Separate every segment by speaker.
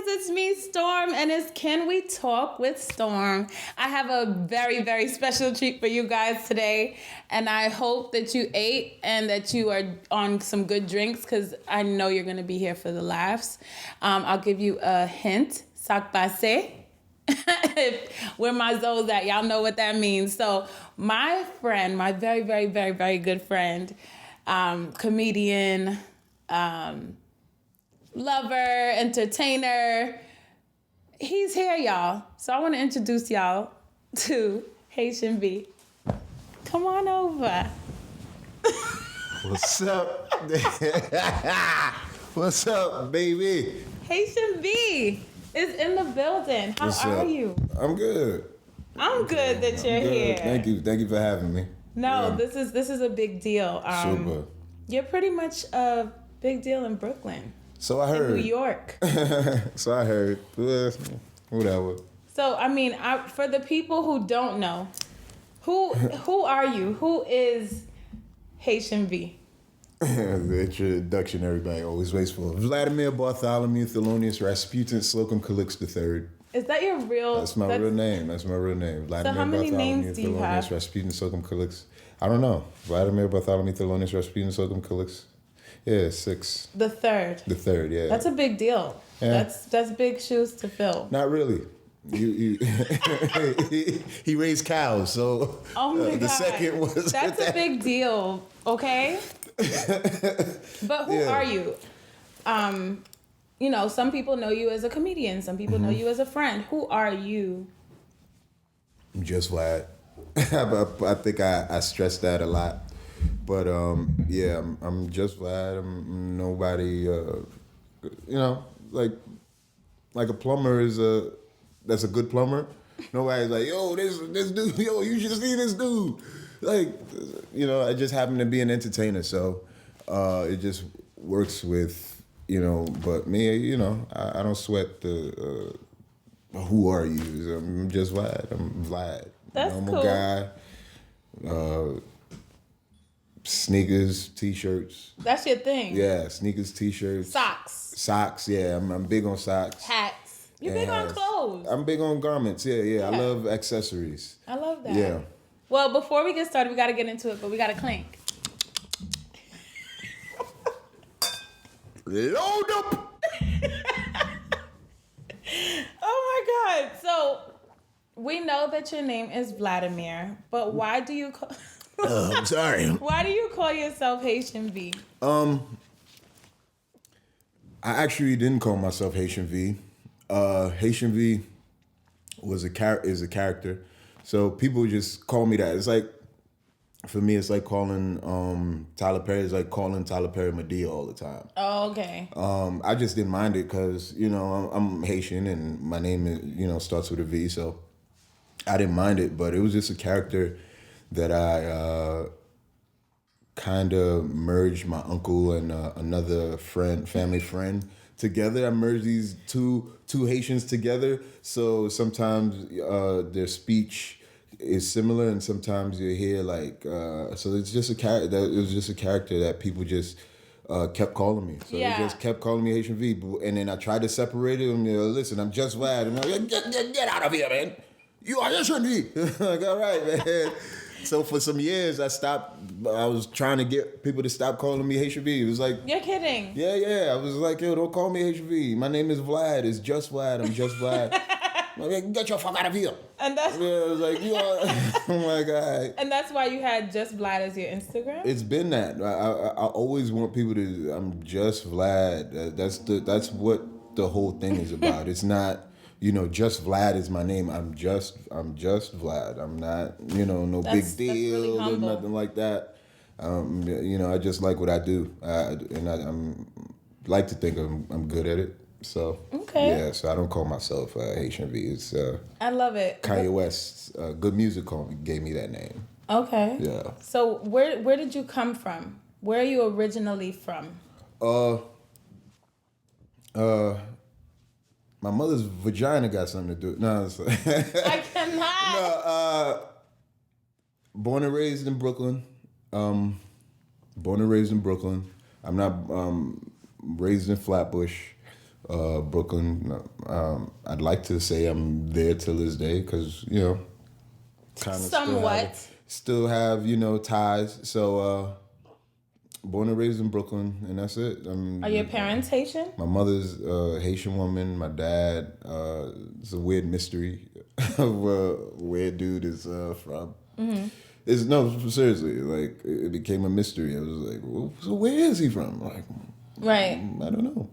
Speaker 1: it's me, St0rm, and it's Can We Talk with St0rm. I have a very, very special treat for you guys today, and I hope that you ate and that you are on some good drinks, because I know you're going to be here for the laughs. I'll give you a hint. Sac passe. Where my Zoes at, y'all know what that means. So my friend, my very, very, very, very good friend, comedian, lover, entertainer, he's here, y'all. So I want to introduce y'all to Haitian B. Come on over.
Speaker 2: What's up? What's up, baby?
Speaker 1: Haitian B is in the building. How
Speaker 2: What's
Speaker 1: are
Speaker 2: up?
Speaker 1: you?
Speaker 2: I'm good.
Speaker 1: I'm good that you're here.
Speaker 2: Thank you for having me.
Speaker 1: No,
Speaker 2: Yeah.
Speaker 1: this is a big deal.
Speaker 2: Super.
Speaker 1: You're pretty much a big deal in Brooklyn.
Speaker 2: So I heard.
Speaker 1: In New York.
Speaker 2: So I heard. Whatever.
Speaker 1: So I mean, for the people who don't know, who are you? Who is Haitian V?
Speaker 2: The introduction everybody always waits for. Vladimir Bartholomew Thelonious Rasputin Slocum Calix III.
Speaker 1: Is that your real?
Speaker 2: That's my real name. Vladimir
Speaker 1: how many names do you have?
Speaker 2: Thelonious Rasputin Slocum Calix. I don't know. Vladimir Bartholomew Thelonious Rasputin Slocum Calix. Yeah, 6.
Speaker 1: The third.
Speaker 2: The third, yeah.
Speaker 1: That's a big deal.
Speaker 2: Yeah.
Speaker 1: That's big shoes to fill.
Speaker 2: Not really. He raised cows, so
Speaker 1: Oh my God.
Speaker 2: the second was
Speaker 1: That's a big deal, okay? But who are you? You know, some people know you as a comedian. Some people know you as a friend. Who are you?
Speaker 2: I'm just Vlad. I think I stress that a lot. But yeah, I'm just Vlad. I'm nobody. You know, like a plumber that's a good plumber. Nobody's like, yo, this dude, yo, you should see this dude. Like, you know, I just happen to be an entertainer, so it just works with, you know. But me, you know, I don't sweat the who are you. I'm just Vlad. I'm Vlad.
Speaker 1: That's
Speaker 2: normal
Speaker 1: cool.
Speaker 2: Guy. Sneakers, t-shirts.
Speaker 1: That's your thing.
Speaker 2: Yeah, sneakers, t-shirts. Socks, yeah. I'm big on socks.
Speaker 1: Hats. You're big on clothes.
Speaker 2: I'm big on garments. Yeah. I love accessories.
Speaker 1: I love that.
Speaker 2: Yeah.
Speaker 1: Well, before we get started, we got to get into it, but we got to clink.
Speaker 2: Load up.
Speaker 1: Oh my God. So we know that your name is Vladimir, but why do you call...
Speaker 2: I'm sorry.
Speaker 1: Why do you call yourself Haitian V?
Speaker 2: I actually didn't call myself Haitian V. Haitian V is a character. So people just call me that. It's like, for me, it's like calling Tyler Perry. It's like calling Tyler Perry Madea all the time.
Speaker 1: Oh, okay.
Speaker 2: I just didn't mind it because, you know, I'm Haitian and my name is, you know, starts with a V. So I didn't mind it, but it was just a character that I kind of merged my uncle and another family friend together. I merged these two Haitians together. So sometimes their speech is similar, and sometimes you hear like. So it's just a character. It was just a character that people just kept calling me. So they just kept calling me Haitian V. And then I tried to separate it. And listen, I'm just Vlad. And I'm like, get out of here, man. You are Haitian V. Like, all right, man. So for some years, I was trying to get people to stop calling me Haitian V. It was like...
Speaker 1: You're kidding.
Speaker 2: Yeah. I was like, yo, don't call me Haitian V. My name is Vlad. It's just Vlad. I'm just Vlad. Like, get your fuck out of here.
Speaker 1: And that's...
Speaker 2: Yeah, I was like, you are... Oh, my God.
Speaker 1: And that's why you had Just Vlad as your Instagram?
Speaker 2: It's been that. I always want people to... I'm just Vlad. That's what the whole thing is about. It's not... You know, just Vlad is my name. I'm just Vlad. I'm not, you know, no big deal
Speaker 1: really
Speaker 2: or nothing like that. You know, I just like what I do, and I'm like to think I'm good at it. So yeah, so I don't call myself Haitian V. It's
Speaker 1: I love it.
Speaker 2: Kanye West, Good Music gave me that name.
Speaker 1: Okay.
Speaker 2: Yeah.
Speaker 1: So where did you come from? Where are you originally from?
Speaker 2: My mother's vagina got something to do. No, it's
Speaker 1: I cannot.
Speaker 2: No, born and raised in Brooklyn. I'm not raised in Flatbush. Brooklyn. I'd like to say I'm there till this day because kind of
Speaker 1: Somewhat.
Speaker 2: still have ties. So born and raised in Brooklyn, and that's it.
Speaker 1: Are your parents Haitian?
Speaker 2: My mother's a Haitian woman. My dad, it's a weird mystery of where dude is from. Mm-hmm. It's no, seriously, like it became a mystery. I was like, well, so where is he from? Like,
Speaker 1: right.
Speaker 2: I don't know.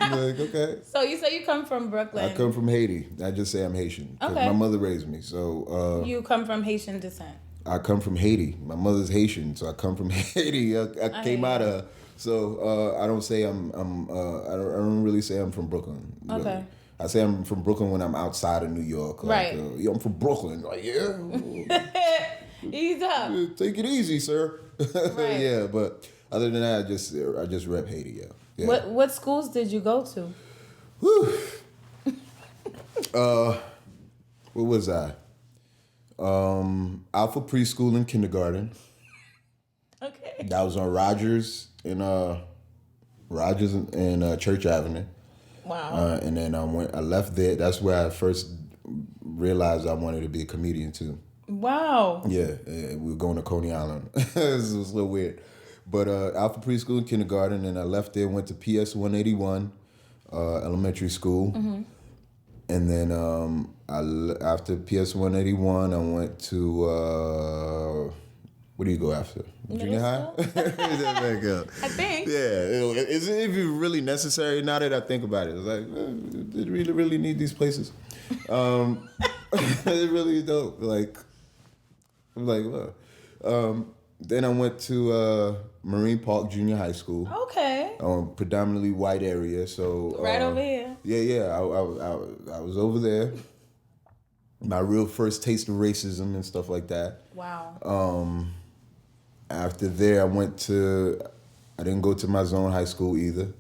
Speaker 2: Like, okay.
Speaker 1: So you say you come from Brooklyn.
Speaker 2: I come from Haiti. I just say I'm Haitian.
Speaker 1: Okay.
Speaker 2: My mother raised me. So
Speaker 1: you come from Haitian descent.
Speaker 2: I come from Haiti. My mother's Haitian, so I come from Haiti. I came out of. So I don't say I don't really say I'm from Brooklyn. Really.
Speaker 1: Okay.
Speaker 2: I say I'm from Brooklyn when I'm outside of New York. Like,
Speaker 1: right.
Speaker 2: I'm from Brooklyn. Like, yeah.
Speaker 1: Ease up.
Speaker 2: Take it easy, sir.
Speaker 1: Right.
Speaker 2: Yeah, but other than that, I just rep Haiti. Yeah.
Speaker 1: What schools did you go to?
Speaker 2: Whew. What was I? Alpha preschool and kindergarten.
Speaker 1: Okay.
Speaker 2: That was on Rogers and Church Avenue.
Speaker 1: Wow.
Speaker 2: And then I left there. That's where I first realized I wanted to be a comedian too.
Speaker 1: Wow.
Speaker 2: Yeah, we were going to Coney Island. It was a little weird. But Alpha preschool and kindergarten, and I left there, went to PS 181 elementary school. Mm-hmm. And then after PS 181, I went to, what do you go after? Junior high?
Speaker 1: I think.
Speaker 2: Yeah. Is it even really necessary now that I think about it? It's like, did we really need these places? It really don't. Like, I'm like, what? Then I went to Marine Park Junior High School.
Speaker 1: Okay.
Speaker 2: Predominantly white area, so
Speaker 1: right over here.
Speaker 2: Yeah. I was over there. My real first taste of racism and stuff like that.
Speaker 1: Wow.
Speaker 2: After there, I didn't go to my zone high school either.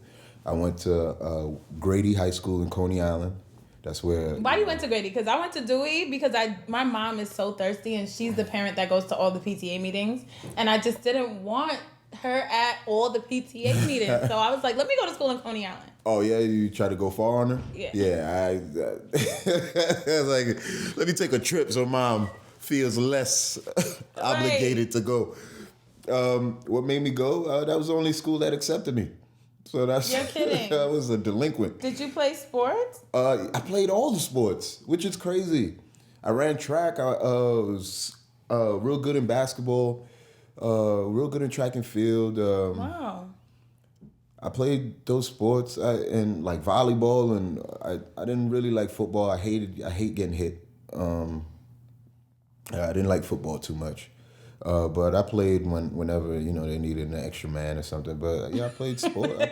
Speaker 2: I went to Grady High School in Coney Island. That's where.
Speaker 1: Why you went to Grady? Because I went to Dewey because my mom is so thirsty and she's the parent that goes to all the PTA meetings, and I just didn't want her at all the PTA meetings. So I was like, let me go to school in Coney Island.
Speaker 2: Oh yeah, you try to go far on her?
Speaker 1: Yeah.
Speaker 2: Yeah, I was like, let me take a trip so mom feels less obligated to go. What made me go? That was the only school that accepted me. So that's.
Speaker 1: You're kidding.
Speaker 2: I was a delinquent.
Speaker 1: Did you play sports?
Speaker 2: I played all the sports, which is crazy. I ran track. I was real good in basketball. Real good in track and field.
Speaker 1: Wow.
Speaker 2: I played those sports and like volleyball, and I didn't really like football. I hate getting hit. I didn't like football too much. But I played whenever they needed an extra man or something. But yeah, I played sport. I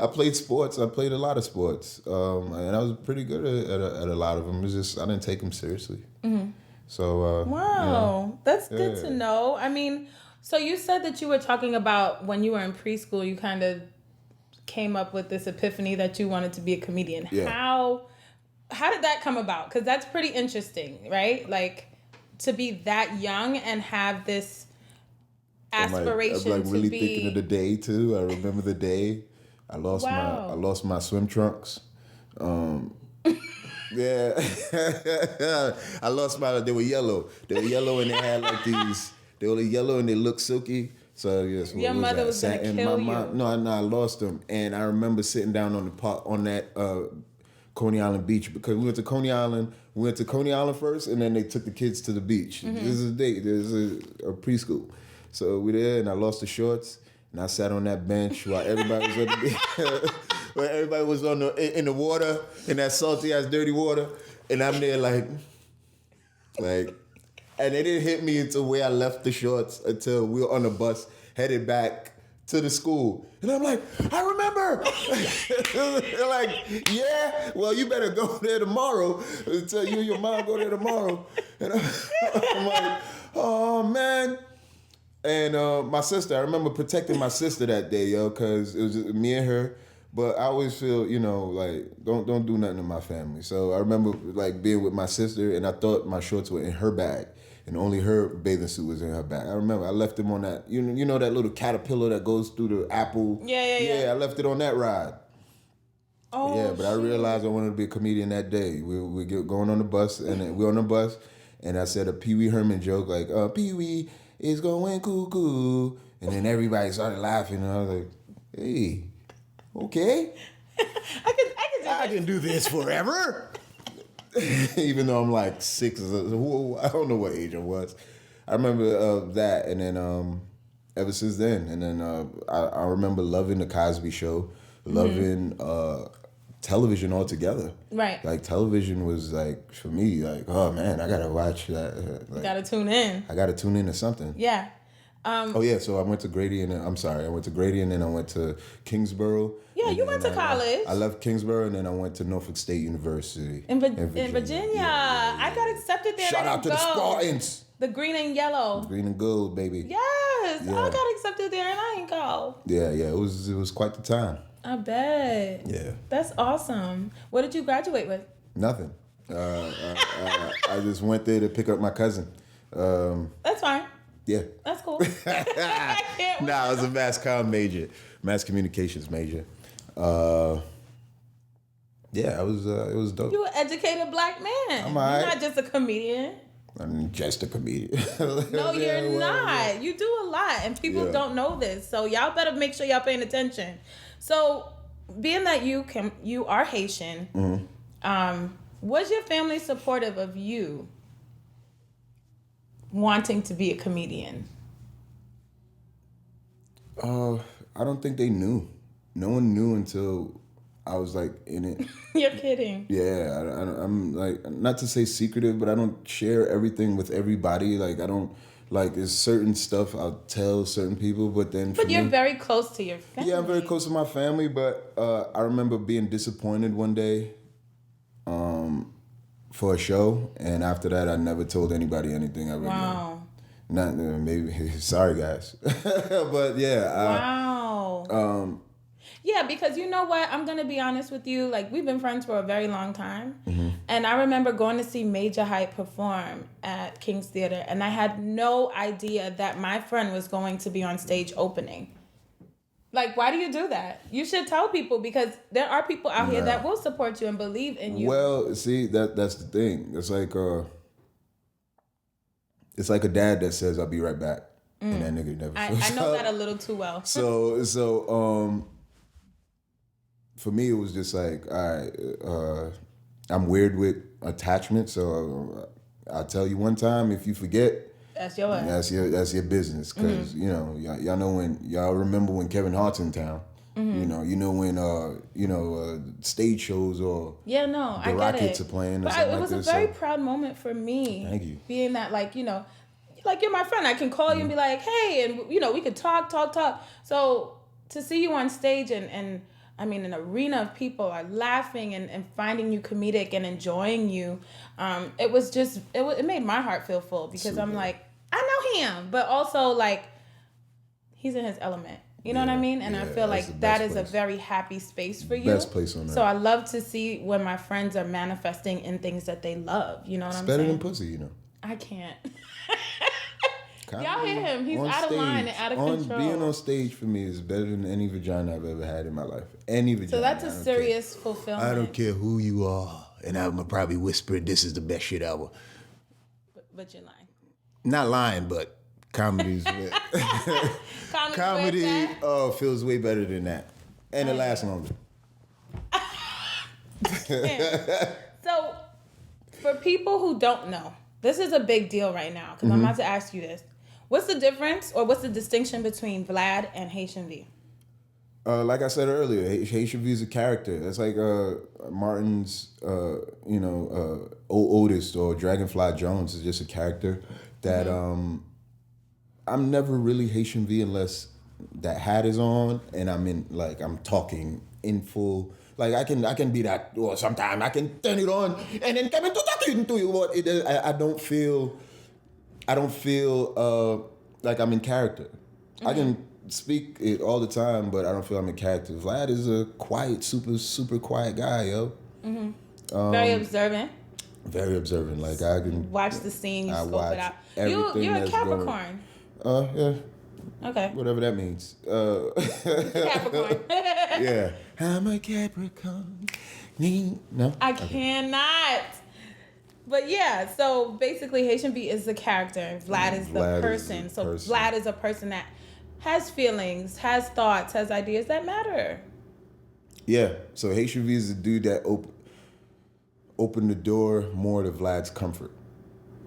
Speaker 2: played sports. I played a lot of sports, and I was pretty good at a lot of them. It was just I didn't take them seriously. Mm-hmm. So
Speaker 1: wow, that's good to know. I mean, so you said that you were talking about when you were in preschool, you kind of came up with this epiphany that you wanted to be a comedian.
Speaker 2: Yeah.
Speaker 1: How did that come about? Because that's pretty interesting, right? Like, to be that young and have this aspiration
Speaker 2: I'm really
Speaker 1: to be
Speaker 2: thinking of the day too. I remember the day I lost my swim trunks. Yeah, I lost they were yellow. They were yellow and they had like these. They were yellow and they looked silky. So yes,
Speaker 1: your mother was gonna kill you.
Speaker 2: No, I lost them, and I remember sitting down on the park on that Coney Island beach because we went to Coney Island. We went to Coney Island first, and then they took the kids to the beach. Mm-hmm. This is a date. This is a preschool. So we there, and I lost the shorts, and I sat on that bench while everybody was at the beach. Where everybody was in the water, in that salty ass dirty water, and I'm there like, and it didn't hit me until where I left the shorts until we were on the bus headed back to the school. And I'm like, I remember. They're like, yeah, well, you better go there tomorrow. Tell you and your mom go there tomorrow. And I'm like, oh, man. And my sister, I remember protecting my sister that day, because it was just me and her. But I always feel, like, don't do nothing to my family. So I remember, like, being with my sister, and I thought my shorts were in her bag. And only her bathing suit was in her bag. I remember I left them on that, you know that little caterpillar that goes through the apple?
Speaker 1: Yeah.
Speaker 2: Yeah, I left it on that ride.
Speaker 1: Oh,
Speaker 2: yeah, but I realized I wanted to be a comedian that day. We get going on the bus, and then we're on the bus, and I said a Pee Wee Herman joke like, Pee Wee is going cuckoo. And then everybody started laughing, and I was like, hey, okay. I can do this forever. Even though I'm like 6, I don't know what age I was. I remember that, and then ever since then, and then I remember loving the Cosby Show, loving television altogether.
Speaker 1: Right.
Speaker 2: Like television was like for me, like, oh man, I gotta watch that.
Speaker 1: You gotta tune in.
Speaker 2: I gotta tune into something.
Speaker 1: Yeah.
Speaker 2: Oh yeah, so I went to Grady, and I went to Grady, and then I went to Kingsborough.
Speaker 1: Yeah, you went to college.
Speaker 2: I left Kingsborough, and then I went to Norfolk State University
Speaker 1: in Virginia. Yeah. I got accepted there.
Speaker 2: Shout out to the Spartans.
Speaker 1: The green and yellow.
Speaker 2: Green and gold, baby.
Speaker 1: Yes,
Speaker 2: Yeah.
Speaker 1: I got accepted there, and I ain't go.
Speaker 2: Yeah, it was quite the time.
Speaker 1: I bet.
Speaker 2: Yeah.
Speaker 1: That's awesome. What did you graduate with?
Speaker 2: Nothing. I just went there to pick up my cousin.
Speaker 1: That's fine.
Speaker 2: Yeah.
Speaker 1: That's cool. I can't.
Speaker 2: Nah, I was a mass communications major. Yeah, it was dope.
Speaker 1: You an educated black man.
Speaker 2: I'm all right.
Speaker 1: You're not just a comedian.
Speaker 2: I'm just a comedian.
Speaker 1: No, you're not. You do a lot, and people don't know this. So y'all better make sure y'all paying attention. So, being that you are Haitian, was your family supportive of you wanting to be a comedian?
Speaker 2: I don't think they knew. No one knew until I was like in it.
Speaker 1: You're kidding.
Speaker 2: Yeah, I'm like, not to say secretive, but I don't share everything with everybody. Like I don't, like there's certain stuff I'll tell certain people, but then
Speaker 1: But you're very close to your family.
Speaker 2: Yeah, I'm very close to my family, but I remember being disappointed one day for a show, and after that I never told anybody anything ever again.
Speaker 1: Wow.
Speaker 2: Not maybe sorry guys. But yeah.
Speaker 1: Wow. Yeah, because you know what? I'm going to be honest with you. Like, we've been friends for a very long time. Mm-hmm. And I remember going to see Major Hype perform at King's Theater. And I had no idea that my friend was going to be on stage opening. Like, why do you do that? You should tell people, because there are people out here that will support you and believe in you.
Speaker 2: Well, see, that's the thing. It's like a dad that says, I'll be right back. And that nigga never
Speaker 1: I know that a little too well.
Speaker 2: So for me, it was just like, all right, I'm weird with attachment, so I'll tell you one time. If you forget,
Speaker 1: that's your ass.
Speaker 2: That's your business, because you know y'all know when y'all remember when Kevin Hart's in town. Mm-hmm. You know when stage shows or
Speaker 1: I get
Speaker 2: Rockets
Speaker 1: it.
Speaker 2: are playing. Or
Speaker 1: but
Speaker 2: something
Speaker 1: it was
Speaker 2: like
Speaker 1: a
Speaker 2: this,
Speaker 1: very proud moment for me.
Speaker 2: Thank you.
Speaker 1: Being that like you're my friend, I can call you and be like, hey, and we could talk. So to see you on stage and I mean, an arena of people are laughing and finding you comedic and enjoying you. It was just, it made my heart feel full, because Super. I'm like, I know him, but also like, he's in his element. You know what I mean? And I feel like that is a very happy space for you.
Speaker 2: Best place on earth.
Speaker 1: So I love to see when my friends are manifesting in things that they love. You know what I'm saying?
Speaker 2: Better than pussy,
Speaker 1: I can't.
Speaker 2: Comedy
Speaker 1: y'all hear him. He's out of line and out of control.
Speaker 2: Being on stage for me is better than any vagina I've ever had in my life. Any vagina.
Speaker 1: So that's a serious fulfillment.
Speaker 2: I don't care who you are. And I'm going to probably whisper, this is the best shit ever.
Speaker 1: But you're lying.
Speaker 2: Not lying, but comedy's comedy feels way better than that. And it lasts longer.
Speaker 1: So, for people who don't know, this is a big deal right now, because I'm about to ask you this. What's the difference, or what's the distinction between Vlad and Haitian V?
Speaker 2: Like I said earlier, Haitian V is a character. That's like Martin's, Otis or Dragonfly Jones is just a character that I'm never really Haitian V unless that hat is on and I'm talking in full. Like I can be that, or sometimes I can turn it on and then come into talking to you. But I don't feel like I'm in character. I can speak it all the time, but I don't feel I'm in character. Vlad is a quiet, super quiet guy, yo.
Speaker 1: Very observant.
Speaker 2: Very observant. Like I can
Speaker 1: watch the scene, you scope it out.
Speaker 2: You're
Speaker 1: a Capricorn.
Speaker 2: Yeah.
Speaker 1: Okay.
Speaker 2: Whatever that means.
Speaker 1: Capricorn.
Speaker 2: Yeah. I'm a Capricorn. No?
Speaker 1: I
Speaker 2: Okay.
Speaker 1: cannot. But yeah, so basically Haitian V is the character. Vlad is the
Speaker 2: Vlad is
Speaker 1: person.
Speaker 2: the
Speaker 1: So
Speaker 2: person.
Speaker 1: Vlad is a person that has feelings, has thoughts, has ideas that matter.
Speaker 2: Yeah. So Haitian V is the dude that opened the door more to Vlad's comfort.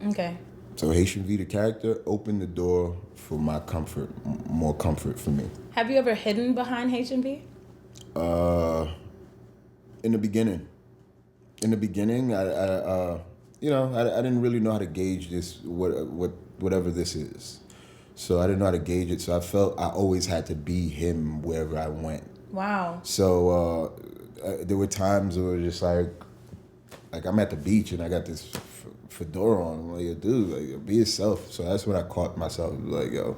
Speaker 1: Okay.
Speaker 2: So Haitian V, the character, opened the door for my comfort, more comfort for me.
Speaker 1: Have you ever hidden behind Haitian V?
Speaker 2: In the beginning, I didn't really know how to gauge this, whatever this is. So I didn't know how to gauge it. So I felt I always had to be him wherever I went.
Speaker 1: Wow.
Speaker 2: So there were times where it was just like I'm at the beach and I got this fedora on. I'm like, yo, dude, like, be yourself. So that's when I caught myself, like, yo.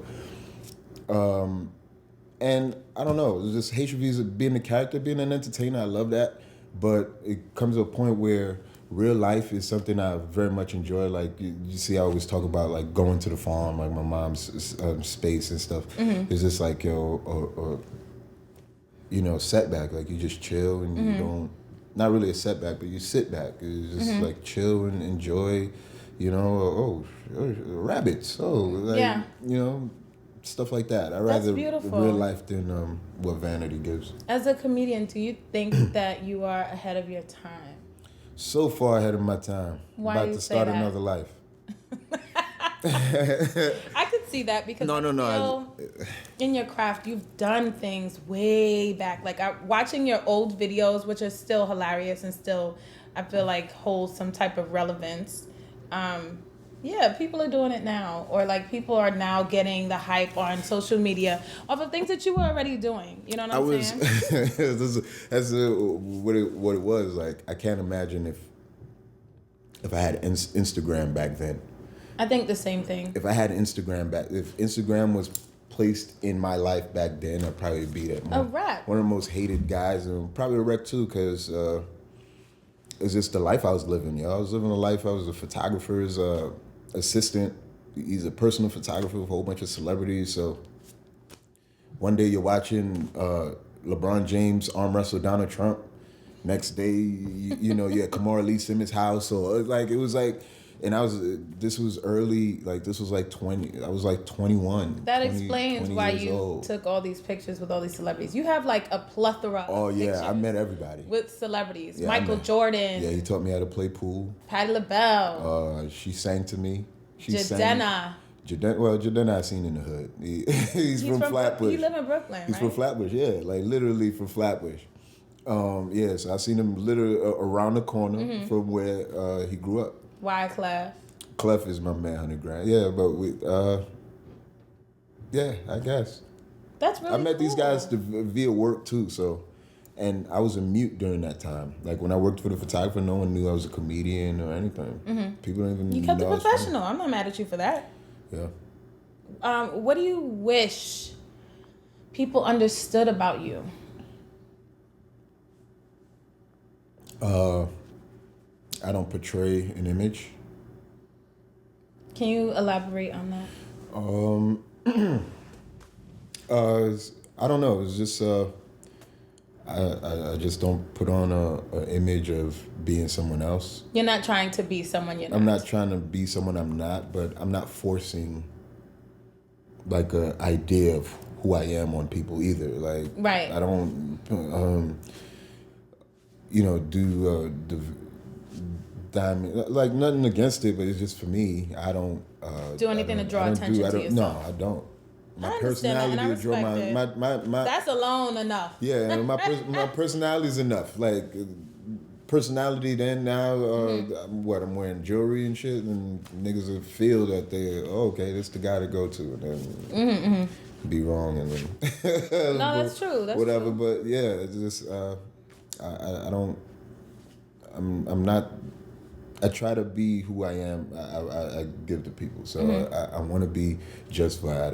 Speaker 2: And I don't know, it was just Haitian V's being a character, being an entertainer. I love that. But it comes to a point where real life is something I very much enjoy. Like, you see, I always talk about, like, going to the farm, like my mom's space and stuff. Mm-hmm. It's just like, setback. Like, you just chill and you don't, not really a setback, but you sit back. You just, like, chill and enjoy, rabbits. Stuff like that. I rather
Speaker 1: beautiful.
Speaker 2: real life than what vanity gives.
Speaker 1: As a comedian, do you think that you are ahead of your time?
Speaker 2: So far ahead of my time.
Speaker 1: Why
Speaker 2: About
Speaker 1: do you
Speaker 2: to start
Speaker 1: say that?
Speaker 2: another life.
Speaker 1: I could see that because
Speaker 2: No.
Speaker 1: In your craft, you've done things way back. Like watching your old videos, which are still hilarious and still, I feel like, hold some type of relevance. Yeah, people are doing it now, or like people are now getting the hype on social media off of things that you were already doing. You know what I'm saying?
Speaker 2: That's what it was like. I can't imagine if I had Instagram back then.
Speaker 1: I think the same thing.
Speaker 2: If I had Instagram if Instagram was placed in my life back then, I'd probably be that
Speaker 1: A wreck.
Speaker 2: one of the most hated guys, and probably a wreck too, because it's just the life I was living. I was living a life. I was a photographer's assistant. He's a personal photographer with a whole bunch of celebrities. So one day you're watching LeBron James arm wrestle Donald Trump. Next day, you're at Kamara Lee Simmons' house. So it was like, and this was early, like this was like 20. I was like 21.
Speaker 1: That
Speaker 2: 20,
Speaker 1: explains
Speaker 2: 20
Speaker 1: why
Speaker 2: years
Speaker 1: you
Speaker 2: old.
Speaker 1: took all these pictures with all these celebrities. You have like a plethora of pictures.
Speaker 2: I met everybody.
Speaker 1: With celebrities.
Speaker 2: Yeah,
Speaker 1: Michael Jordan.
Speaker 2: Yeah, he taught me how to play pool.
Speaker 1: Patti LaBelle.
Speaker 2: She sang to me.
Speaker 1: Jadena.
Speaker 2: Jadena I seen in the hood. He's from Flatbush.
Speaker 1: You live in Brooklyn,
Speaker 2: He's from Flatbush, yeah. Like literally from Flatbush. So I seen him literally around the corner from where he grew up.
Speaker 1: Why Clef?
Speaker 2: Clef is my man, 100 grand. Yeah, but I guess.
Speaker 1: That's really
Speaker 2: I met
Speaker 1: cool.
Speaker 2: these guys via work too, so. And I was a mute during that time. Like when I worked for the photographer, no one knew I was a comedian or anything. Mm-hmm. People don't even know.
Speaker 1: You kept it professional. I'm not mad at you for that.
Speaker 2: Yeah.
Speaker 1: What do you wish people understood about you?
Speaker 2: I don't portray an image.
Speaker 1: Can you elaborate on that?
Speaker 2: I don't know. It's just I just don't put on a image of being someone else.
Speaker 1: You're not trying to be someone you're not.
Speaker 2: I'm not trying to be someone I'm not, but I'm not forcing like an idea of who I am on people either. Like,
Speaker 1: right.
Speaker 2: I don't, do the diamond, like nothing against it, but it's just for me. I don't
Speaker 1: do anything to draw attention to yourself.
Speaker 2: No, I don't. My personality to draw my
Speaker 1: that's alone enough.
Speaker 2: Yeah, my personality is enough. Like personality. Then now, I'm wearing jewelry and shit, and niggas will feel that okay, this the guy to go to, and then be wrong, and then
Speaker 1: no, that's true. That's
Speaker 2: whatever.
Speaker 1: True.
Speaker 2: But yeah, it's just I don't. I'm not. I try to be who I am. I give to people. So I want to be just Vlad. I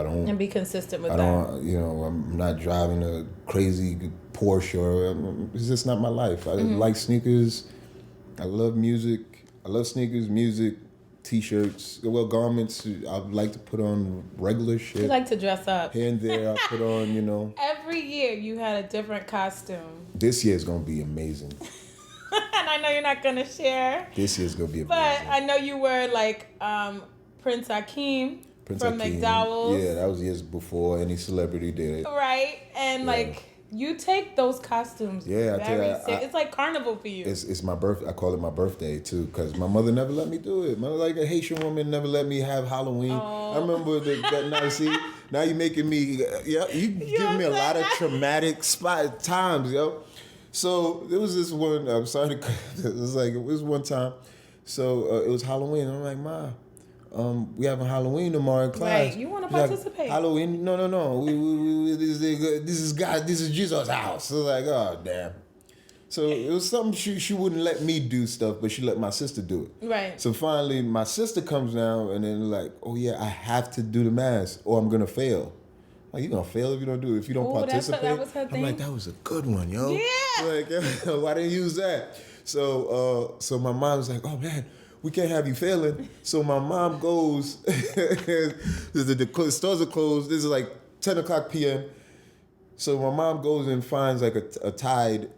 Speaker 2: don't.
Speaker 1: And be consistent with that.
Speaker 2: I'm not driving a crazy Porsche. It's just not my life. I like sneakers. I love music. I love sneakers, music, T-shirts, garments. I like to put on regular shit.
Speaker 1: You like to dress up.
Speaker 2: Here and there, I put on,
Speaker 1: Every year you had a different costume.
Speaker 2: This year's gonna be amazing.
Speaker 1: And I know you're not gonna share.
Speaker 2: This year's gonna be amazing.
Speaker 1: But I know you were like Prince Hakeem from
Speaker 2: Hakeem.
Speaker 1: McDowell's.
Speaker 2: Yeah, that was years before any celebrity did it.
Speaker 1: Right, and like you take those costumes.
Speaker 2: Yeah, I tell you,
Speaker 1: it's like carnival for you.
Speaker 2: It's my birth. I call it my birthday too, because my mother never let me do it. Like a Haitian woman never let me have Halloween.
Speaker 1: Oh.
Speaker 2: I remember that now. See, now you're making me. Yeah, you giving me a lot of traumatic times, yo. So there was this one. I'm sorry to. It was one time. So it was Halloween. I'm like, Ma, we having Halloween tomorrow in class.
Speaker 1: Right, you want to participate?
Speaker 2: Halloween? No. This is God. This is Jesus' house. So like, oh damn. So it was something she wouldn't let me do stuff, but she let my sister do it.
Speaker 1: Right.
Speaker 2: So finally, my sister comes down and then like, oh yeah, I have to do the mask or I'm gonna fail. Like, you gonna fail if you don't do it, if you don't participate.
Speaker 1: That was her thing.
Speaker 2: I'm like, that was a good one, yo.
Speaker 1: Yeah.
Speaker 2: Like, why didn't you use that? So my mom was like, oh man, we can't have you failing. So my mom goes, the stores are closed. This is like 10 o'clock p.m. So my mom goes and finds like a Tide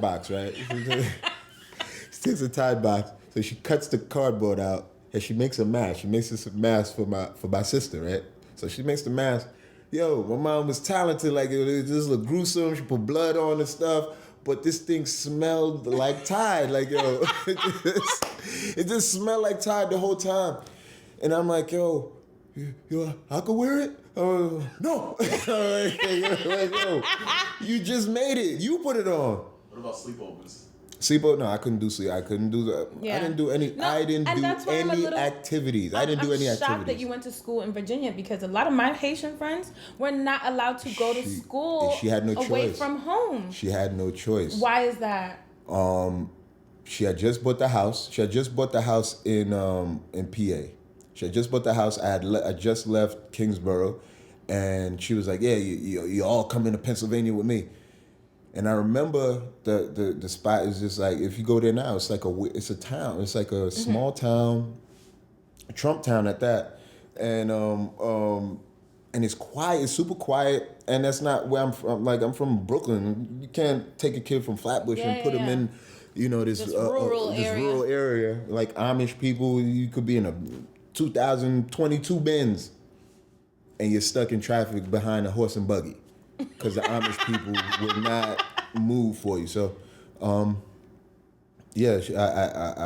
Speaker 2: box, right? She takes a Tide box. So she cuts the cardboard out and she makes a mask. She makes this mask for my sister, right? So she makes the mask. Yo, my mom was talented. Like, it just looked gruesome. She put blood on and stuff. But this thing smelled like Tide. Like, yo, it just smelled like Tide the whole time. And I'm like, yo, I could wear it? No. Like, yo, you just made it. You put it on.
Speaker 3: What about sleepovers?
Speaker 2: Sleepover? No, I couldn't do sleep. I couldn't do that.
Speaker 1: Yeah.
Speaker 2: I didn't do any.
Speaker 1: No,
Speaker 2: I didn't do any activities. I didn't do any activities.
Speaker 1: I'm shocked that you went to school in Virginia because a lot of my Haitian friends were not allowed to go to school.
Speaker 2: She had no
Speaker 1: away
Speaker 2: choice.
Speaker 1: from home.
Speaker 2: She had no choice.
Speaker 1: Why is that?
Speaker 2: She had just bought the house. She had just bought the house in PA. She had just bought the house. I just left Kingsborough, and she was like, "Yeah, you all come into Pennsylvania with me." And I remember the spot is just like, if you go there now, it's like it's a town. It's like a small town, a Trump town at that, and it's quiet. It's super quiet, and that's not where I'm from. Like, I'm from Brooklyn. You can't take a kid from Flatbush and put him in, this rural area. Like Amish people, you could be in a 2022 Benz, and you're stuck in traffic behind a horse and buggy. Because the Amish people would not move for you. So, I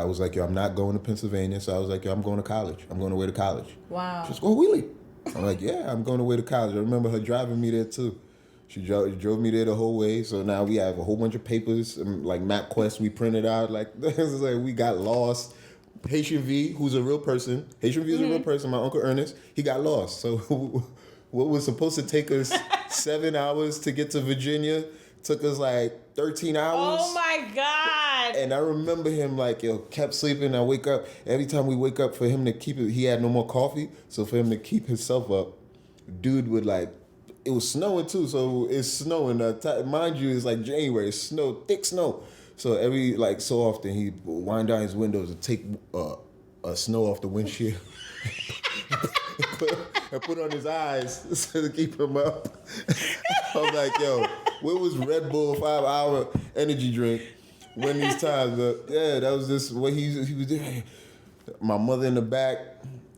Speaker 2: was like, yo, I'm not going to Pennsylvania. So I was like, yo, I'm going to college. I'm going away to college.
Speaker 1: Wow.
Speaker 2: She's going, really? I'm like, yeah, I'm going away to college. I remember her driving me there too. She drove me there the whole way. So now we have a whole bunch of papers, like MapQuest we printed out. Like, we got lost. Haitian V, who's a real person. Haitian V is a real person. My Uncle Ernest, he got lost. So what was supposed to take us 7 hours to get to Virginia took us like 13 hours.
Speaker 1: Oh my God.
Speaker 2: And I remember him kept sleeping. I wake up. Every time we wake up, for him to keep it, he had no more coffee. So for him to keep himself up, dude would it was snowing too. So it's snowing. Mind you, it's like January. It's thick snow. So every so often he would wind down his windows and take snow off the windshield. and put on his eyes to keep him up. I'm like, yo, where was Red Bull 5-hour energy drink when these times? But yeah, that was just what he was doing. My mother in the back.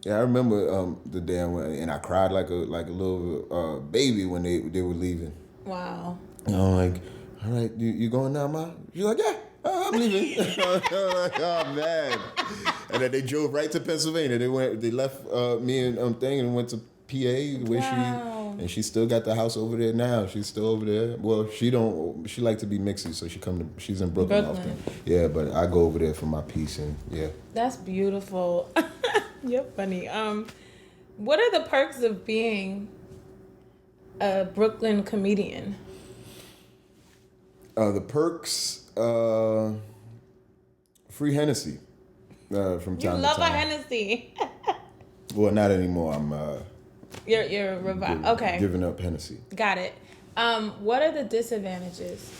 Speaker 2: Yeah, I remember the day I went, and I cried like a little baby when they were leaving.
Speaker 1: Wow.
Speaker 2: And I'm like, all right, you going now, Ma? She's like, yeah, I'm leaving. I'm like, oh man. And then they drove right to Pennsylvania. They left me and thing and went to PA where she still got the house over there now. She's still over there. Well, she like to be mixy, so she's in Brooklyn often. Yeah, but I go over there for my peace and yeah.
Speaker 1: That's beautiful. You're funny. What are the perks of being a Brooklyn comedian?
Speaker 2: The perks, free Hennessy from time to time.
Speaker 1: You love a Hennessy.
Speaker 2: Well, not anymore. I'm
Speaker 1: You're okay.
Speaker 2: Giving up Hennessy.
Speaker 1: Got it. What are the disadvantages?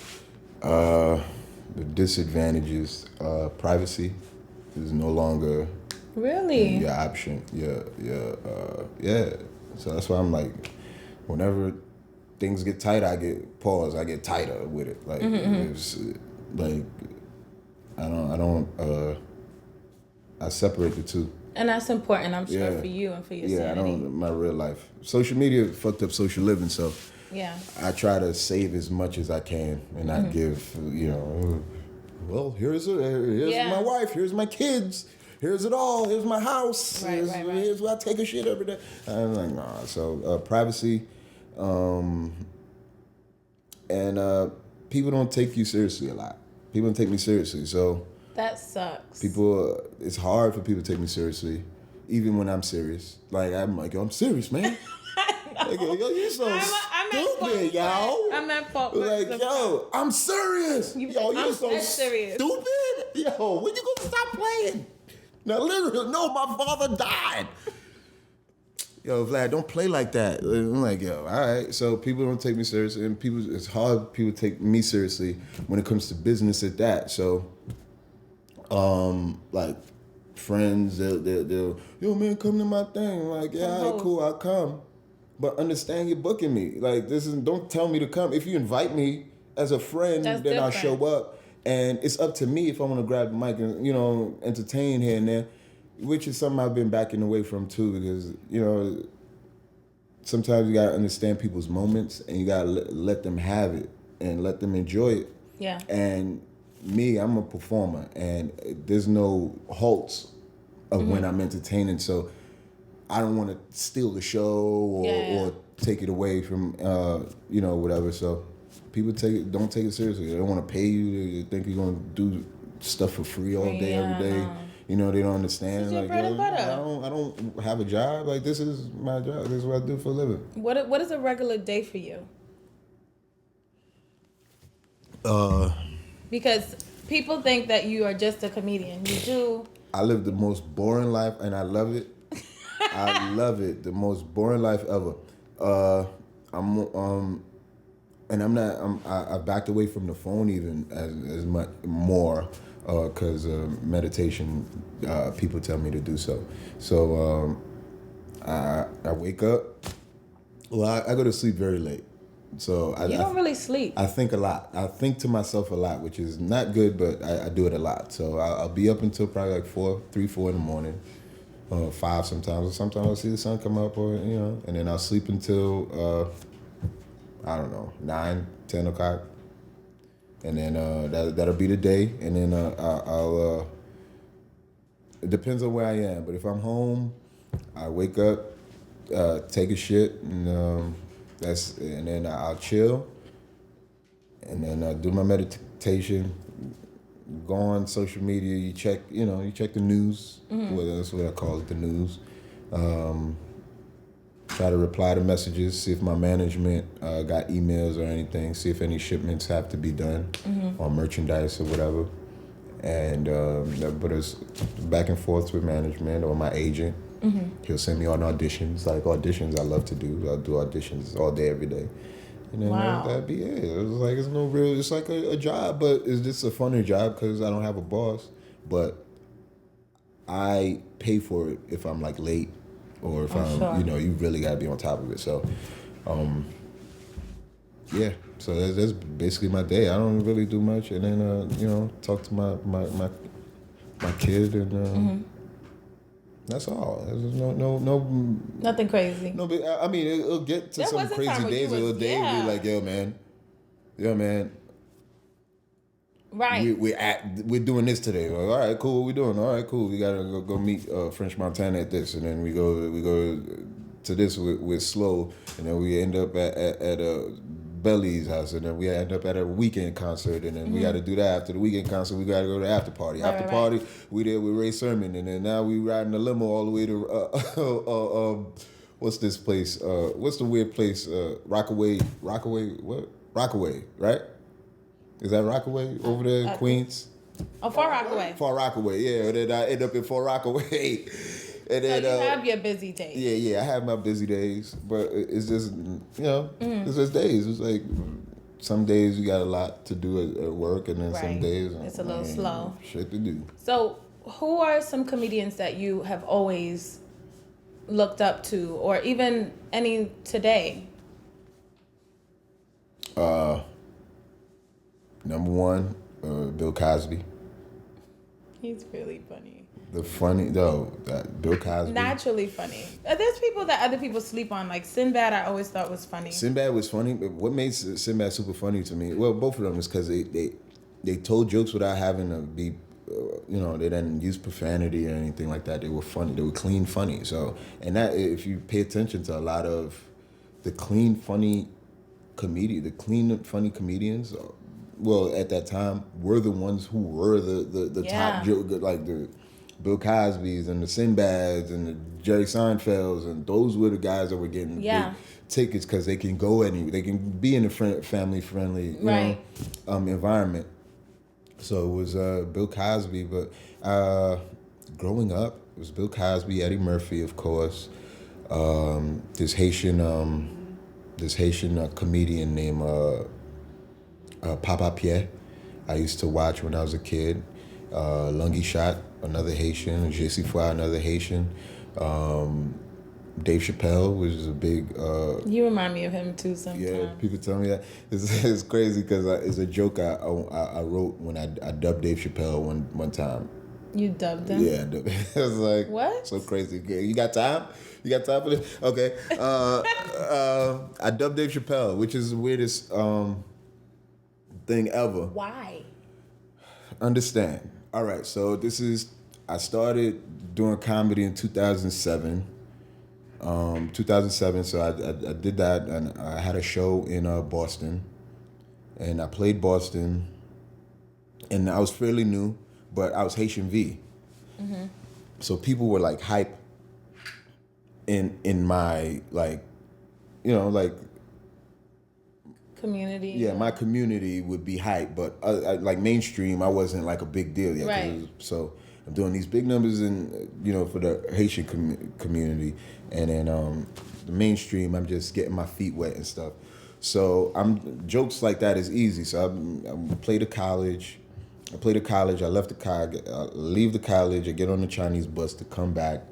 Speaker 2: The disadvantages, privacy is no longer
Speaker 1: Really?
Speaker 2: Your option. Yeah. So that's why I'm like, whenever things get tight, I get tighter with it. Like it's like I separate the two.
Speaker 1: And that's important, I'm sure, for you and for your sanity.
Speaker 2: My real life. Social media fucked up social living, so
Speaker 1: yeah.
Speaker 2: I try to save as much as I can and not give, well, here's my wife, here's my kids, here's it all, here's my house, here's where I take a shit every day. I'm like, nah. So privacy, and people don't take you seriously a lot. People don't take me seriously, so
Speaker 1: that sucks.
Speaker 2: It's hard for people to take me seriously, even when I'm serious. Like I'm like, yo, I'm serious, man. Like, yo, you so stupid, yo.
Speaker 1: I'm at fault.
Speaker 2: Like, yo, I'm serious. Yo, you so
Speaker 1: serious.
Speaker 2: Stupid. Yo, when you gonna stop playing? Now, literally, no, my father died. Yo, Vlad, don't play like that. I'm like, yo, all right. So people don't take me seriously, and it's hard. People take me seriously when it comes to business at that. So, like friends, they'll, yo, man, come to my thing. I'm like, yeah, all right, cool, I'll come. But understand you're booking me. Like, don't tell me to come. If you invite me as a friend, then I'll show up. And it's up to me if I want to grab the mic and, entertain here and there, which is something I've been backing away from too, because, sometimes you got to understand people's moments and you got to let them have it and let them enjoy it.
Speaker 1: Yeah.
Speaker 2: And me, I'm a performer and there's no halts of when I'm entertaining. So I don't want to steal the show or take it away from, whatever. So people don't take it seriously. They don't want to pay you. They think you're going to do stuff for free all day, every day. They don't understand.
Speaker 1: Like, bread and butter.
Speaker 2: I don't have a job. Like, this is my job. This is what I do for a living.
Speaker 1: What is a regular day for you? Because people think that you are just a comedian. You do.
Speaker 2: I live the most boring life, and I love it. I love it. The most boring life ever. I backed away from the phone even as much more because meditation. People tell me to do so. So I wake up. Well, I go to sleep very late. So
Speaker 1: you don't really sleep.
Speaker 2: I think a lot. I think to myself a lot, which is not good, but I do it a lot. So I'll be up until probably like 4 in the morning. 5 sometimes, or sometimes I'll see the sun come up, or and then I'll sleep until 9, 10 o'clock, and then that'll be the day, and then I'll it depends on where I am, but if I'm home, I wake up, take a shit, and then I'll chill, and then I do my meditation. Go on social media, you check the news. Well, that's what I call it, the news. Try to reply to messages, see if my management got emails or anything, see if any shipments have to be done or merchandise or whatever. And that put us back and forth with management or my agent. He'll send me on auditions. Like auditions I love to do. I'll do auditions all day, every day. And then that'd be it. It was like, it's no real, it's like a job, but it's just a funny job because I don't have a boss. But I pay for it if I'm like late or if you really got to be on top of it. So, so that's basically my day. I don't really do much. And then, talk to my kid and that's all. There's no
Speaker 1: nothing crazy.
Speaker 2: No, but I mean, it'll get to some crazy days. It'll be like, yo, man.
Speaker 1: Right.
Speaker 2: We're doing this today. Like, all right, cool. What we doing? All right, cool. We gotta go meet French Montana at this, and then we go to this with Slow, and then we end up at Belly's house, and then we end up at a weekend concert, and then we got to do that after the weekend concert. We got to go to the after party. After party, we there with St0rm, and then now we riding the limo all the way to what's this place? What's the weird place? Rockaway, right? Is that Rockaway over there in Queens?
Speaker 1: Oh, Far Rockaway.
Speaker 2: Far Rockaway, yeah. And then I end up in Far Rockaway. And then,
Speaker 1: so you have your busy days.
Speaker 2: Yeah, I have my busy days, but it's just, it's just days. It's like some days you got a lot to do at work, and then some days
Speaker 1: it's a little slow.
Speaker 2: Shit to do.
Speaker 1: So who are some comedians that you have always looked up to, or even any today?
Speaker 2: Number one, Bill Cosby.
Speaker 1: He's really funny.
Speaker 2: Bill Cosby.
Speaker 1: Naturally funny. There's people that other people sleep on, like Sinbad. I always thought was funny.
Speaker 2: Sinbad was funny, but what made Sinbad super funny to me? Well, both of them is because they told jokes without having to be, they didn't use profanity or anything like that. They were funny. They were clean funny. So, and that if you pay attention to a lot of the clean funny comedians. Well, at that time, were the ones who were the top joke, like the Bill Cosby's and the Sinbads and the Jerry Seinfelds, and those were the guys that were getting big tickets because they can go anywhere. They can be in a family friendly environment. So it was Bill Cosby, but growing up, it was Bill Cosby, Eddie Murphy, of course. This Haitian comedian named Papa Pierre. I used to watch when I was a kid. Lungi Shot, another Haitian. JUSTVLAD, another Haitian. Dave Chappelle, which is a big...
Speaker 1: you remind me of him too sometimes.
Speaker 2: Yeah, people tell me that. It's crazy because it's a joke I wrote when I dubbed Dave Chappelle one time.
Speaker 1: You dubbed him?
Speaker 2: Yeah, I dubbed him. It was like...
Speaker 1: What?
Speaker 2: So crazy. You got time? You got time for this? Okay. I dubbed Dave Chappelle, which is the weirdest thing ever.
Speaker 1: Why?
Speaker 2: Understand. All right, so I started doing comedy in 2007. 2007, so I did that, and I had a show in Boston, and I played Boston, and I was fairly new, but I was Haitian V. Mm-hmm. So people were like hype in my
Speaker 1: community.
Speaker 2: Yeah, my community would be hype, but like mainstream, I wasn't like a big deal yet.
Speaker 1: Right.
Speaker 2: So I'm doing these big numbers for the Haitian community, and then the mainstream, I'm just getting my feet wet and stuff. So jokes like that is easy. So I played to college. I left the college. I leave the college. I get on the Chinese bus to come back.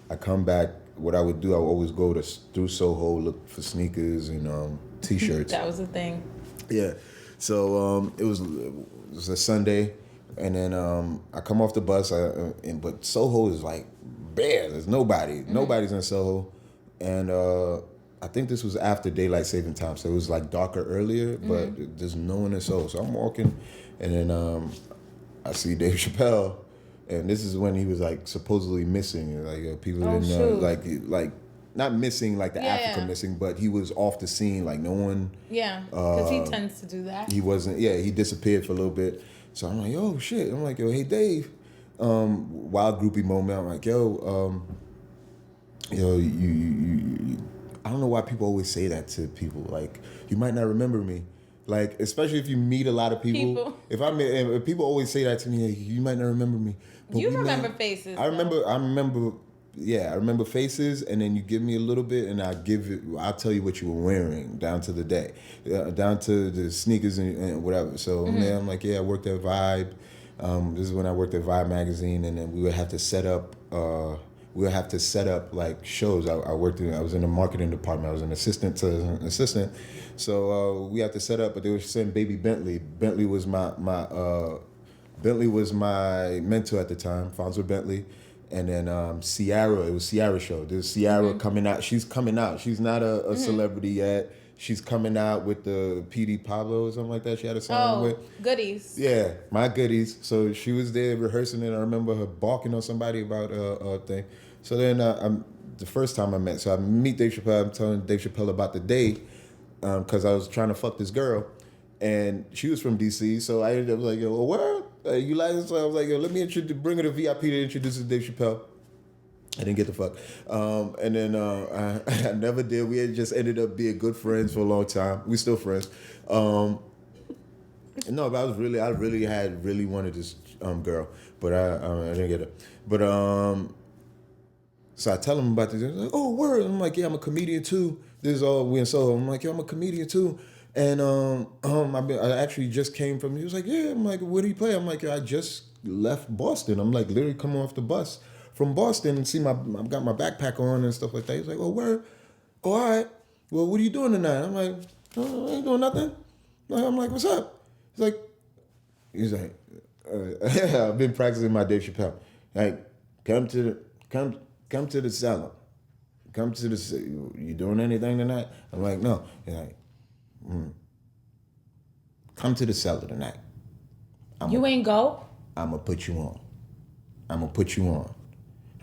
Speaker 2: I come back. What I would do, I would always go through Soho, look for sneakers and T-shirts.
Speaker 1: That was the thing.
Speaker 2: Yeah. So it was a Sunday, and then I come off the bus, but Soho is like bare. There's nobody. Mm-hmm. Nobody's in Soho, and I think this was after daylight saving time, so it was like darker earlier, but there's no one in Soho. So I'm walking, and then I see Dave Chappelle. And this is when he was like supposedly missing, like people didn't know, like not missing like the Africa missing, but he was off the scene, like no one.
Speaker 1: Yeah, because he tends to do that.
Speaker 2: He wasn't. Yeah, he disappeared for a little bit. So I'm like, oh shit. I'm like, yo, hey Dave. Wild groupie moment. I'm like, yo, you. I don't know why people always say that to people. Like, you might not remember me. Like, especially if you meet a lot of people. If people always say that to me, like, you might not remember me. But
Speaker 1: you remember faces.
Speaker 2: I remember faces, and then you give me a little bit, and I'll tell you what you were wearing down to the day, down to the sneakers and whatever. So then I'm like, yeah, I worked at Vibe. This is when I worked at Vibe magazine, and then we would have to set up. Like shows. I was in the marketing department. I was an assistant to an assistant. So we had to set up, but they were saying Baby Bentley. Bentley was my mentor at the time, Fonzo Bentley. And then Ciara, it was Ciara's show. There's Ciara coming out. She's coming out. She's not a celebrity yet. She's coming out with the PD Pablo or something like that. She had a song with.
Speaker 1: Goodies.
Speaker 2: Yeah, my goodies. So she was there rehearsing it. I remember her balking on somebody about a thing. So then the first time I meet Dave Chappelle. I'm telling Dave Chappelle about the day because I was trying to fuck this girl. And she was from DC. So I ended up like, yo, what? You like this? So I was like, yo, let me bring her to VIP to introduce her to Dave Chappelle. I didn't get the fuck. And then I never did. We had just ended up being good friends for a long time. We still friends. No, but I really wanted this girl, but I didn't get it. But so I tell him about this. Like, oh, word. I'm like, yeah, I'm a comedian too. This is all we in Soho. I'm like, yo, I'm a comedian too. And I actually just came from. He was like, yeah. I'm like, where do you play? I'm like, I just left Boston. I'm like, literally coming off the bus from Boston and see I've got my backpack on and stuff like that. He's like, oh, where? Oh, all right. Well, what are you doing tonight? I'm like, oh, I ain't doing nothing. I'm like, what's up? He's like, I've been practicing my Dave Chappelle. Like, come to the cellar. Come to the. You doing anything tonight? I'm like, no. He's like, come to the cellar tonight.
Speaker 1: Ain't go?
Speaker 2: I'm gonna put you on.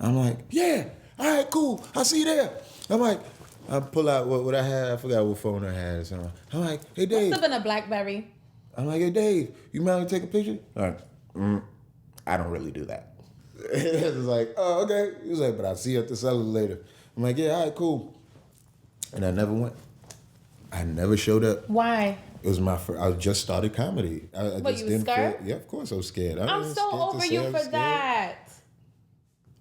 Speaker 2: I'm like, yeah. All right, cool. I'll see you there. I'm like, I pull out what I had. I forgot what phone I had or something. I'm like, hey, Dave.
Speaker 1: Must have been a BlackBerry.
Speaker 2: I'm like, hey, Dave, you mind to take a picture? All right. I don't really do that. It's like, oh, okay. He was like, but I'll see you at the cellar later. I'm like, yeah, all right, cool. And I never went. I never showed up.
Speaker 1: Why?
Speaker 2: It was my first. I just started comedy.
Speaker 1: What, you was scared?
Speaker 2: Yeah, of course I was scared.
Speaker 1: I'm so over you for that.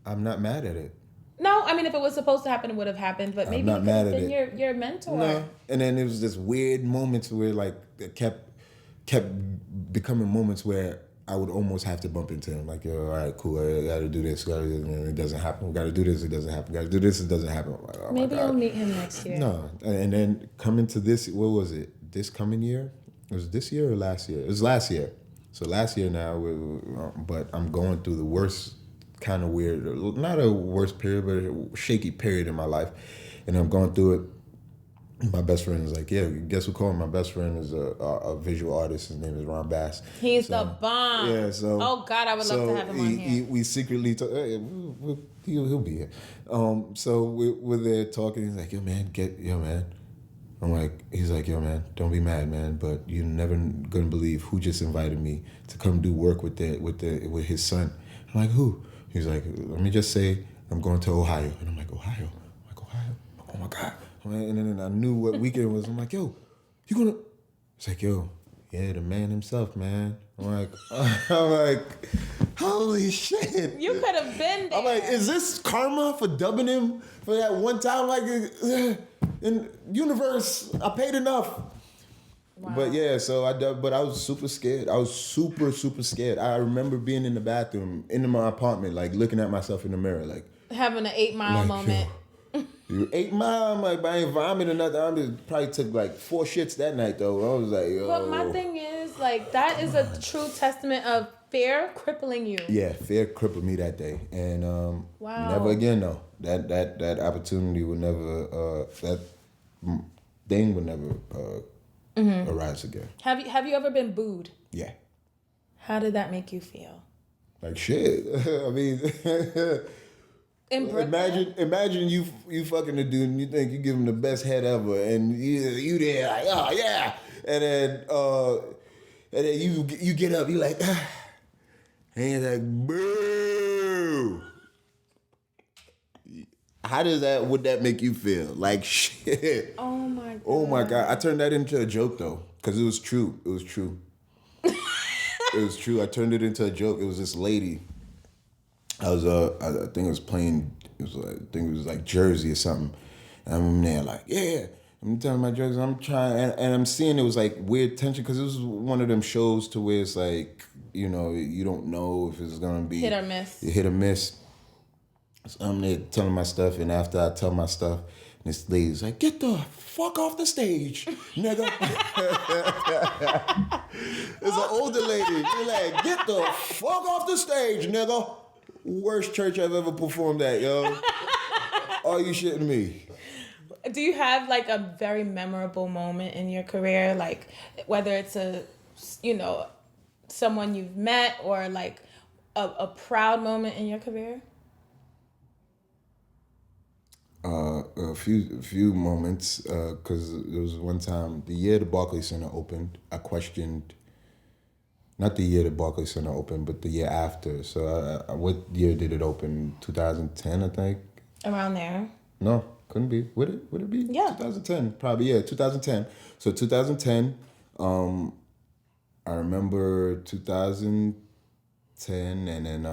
Speaker 2: I'm not mad at it.
Speaker 1: No, I mean, if it was supposed to happen, it would have happened. But maybe
Speaker 2: I'm not mad at
Speaker 1: it. Your mentor.
Speaker 2: No, and then it was this weird moments where like it kept becoming moments where I would almost have to bump into him. Like, yo, all right, cool. I got to do this. And it doesn't happen. We got to do this. It doesn't happen. Got to do this. It doesn't happen. Like, oh
Speaker 1: maybe you'll meet him next year.
Speaker 2: No, and then coming to this. What was it? This coming year? Was it this year or last year? It was last year. So last year now, but I'm going through the worst kind of weird, not a worst period, but a shaky period in my life. And I'm going through it. My best friend is like, yeah, guess who called? My best friend is a visual artist. His name is Ron Bass.
Speaker 1: He's the bomb.
Speaker 2: Yeah, so.
Speaker 1: Oh, God, I would love to have him on here.
Speaker 2: We secretly, he'll be here. So we're there talking. He's like, yo, man. I'm like, he's like, yo, man, don't be mad, man, but you're never gonna believe who just invited me to come do work with his son. I'm like, who? He's like, let me just say, I'm going to Ohio. And I'm like, Ohio? Oh my God. And then I knew what weekend it was. I'm like, yo, you gonna? It's like, yo, yeah, the man himself, man. I'm like, holy shit.
Speaker 1: You could have been there.
Speaker 2: I'm like, is this karma for dubbing him for that one time? Like, in universe, I paid enough. Wow. But yeah, so I dubbed, but I was super scared. I was super, super scared. I remember being in the bathroom, in my apartment, like looking at myself in the mirror, like.
Speaker 1: Having an 8 Mile moment.
Speaker 2: You 8 Mile, I'm like, I ain't vomiting or nothing. I just probably took like 4 shits that night though. I was like, yo.
Speaker 1: But my thing is, like, that is a true testament of fear crippling you.
Speaker 2: Yeah, fear crippled me that day. And
Speaker 1: wow.
Speaker 2: Never again though. That opportunity would never that thing would never arise again.
Speaker 1: Have you ever been booed?
Speaker 2: Yeah.
Speaker 1: How did that make you feel?
Speaker 2: Like shit. I mean Imagine you fucking the dude and you think you give him the best head ever and you there like, oh yeah, and then you get up, you like, and he's like, boo. Would that make you feel? Like shit.
Speaker 1: Oh my God.
Speaker 2: Oh my God. I turned that into a joke though, because it was true. It was true. I turned it into a joke. It was this lady. I think it was playing. I think it was like Jersey or something. And I'm there like, yeah. I'm telling my jokes. I'm trying, and I'm seeing it was like weird tension because it was one of them shows to where it's like, you know, you don't know if it's gonna be
Speaker 1: hit or miss.
Speaker 2: Hit or miss. So I'm there telling my stuff, and after I tell my stuff, this lady's like, "Get the fuck off the stage, nigga." It's an older lady. She's like, "Get the fuck off the stage, nigga." Worst church I've ever performed at, yo. Are you shitting me?
Speaker 1: Do you have like a very memorable moment in your career, like whether it's someone you've met or like a proud moment in your career?
Speaker 2: A few moments, because there was one time, the year the Barclays Center opened, I questioned. Not the year the Barclays Center opened, but the year after. So what year did it open? 2010, I think.
Speaker 1: Around there.
Speaker 2: No, couldn't be. Would it be?
Speaker 1: Yeah.
Speaker 2: 2010, probably. Yeah, 2010. So 2010. I remember 2010, and then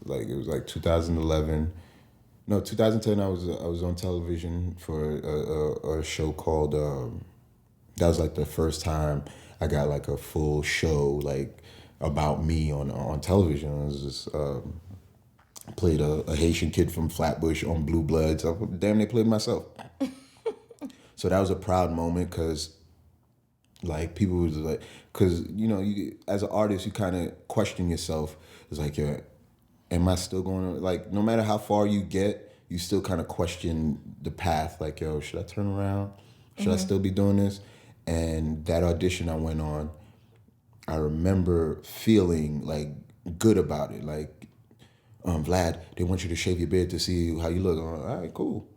Speaker 2: like it was like 2011. No, 2010. I was on television for a show called that was like the first time I got like a full show like about me on television. It was just played a Haitian kid from Flatbush on Blue Bloods. I damn near played myself. So that was a proud moment because like people was like, because you as an artist you kind of question yourself. It's like, yeah, am I still going to, like, no matter how far you get, you still kind of question the path. Like, yo, should I turn around? Should I still be doing this? And that audition I went on, I remember feeling like good about it. Like, Vlad, they want you to shave your beard to see how you look. I'm like, all right, cool.